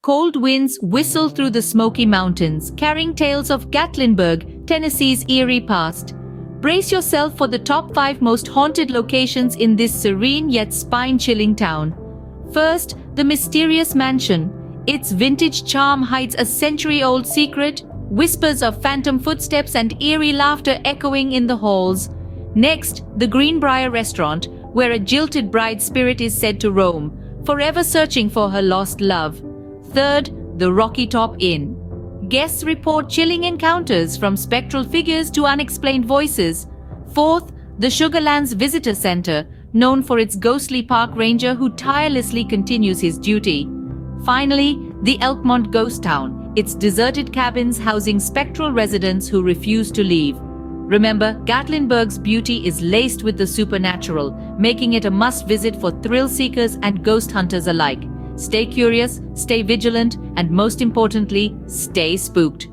Cold winds whistle through the Smoky Mountains, carrying tales of Gatlinburg, Tennessee's eerie past. Brace yourself for the top 5 most haunted locations in this serene yet spine-chilling town. First, the mysterious mansion. Its vintage charm hides a century-old secret, whispers of phantom footsteps and eerie laughter echoing in the halls. Next, the Greenbrier restaurant, where a jilted bride's spirit is said to roam, forever searching for her lost love. Third, the Rocky Top Inn. Guests report chilling encounters from spectral figures to unexplained voices. Fourth, the Sugarlands Visitor Center, known for its ghostly park ranger who tirelessly continues his duty. Finally, the Elkmont Ghost Town, its deserted cabins housing spectral residents who refuse to leave. Remember, Gatlinburg's beauty is laced with the supernatural, making it a must-visit for thrill-seekers and ghost hunters alike. Stay curious, stay vigilant, and most importantly, stay spooked.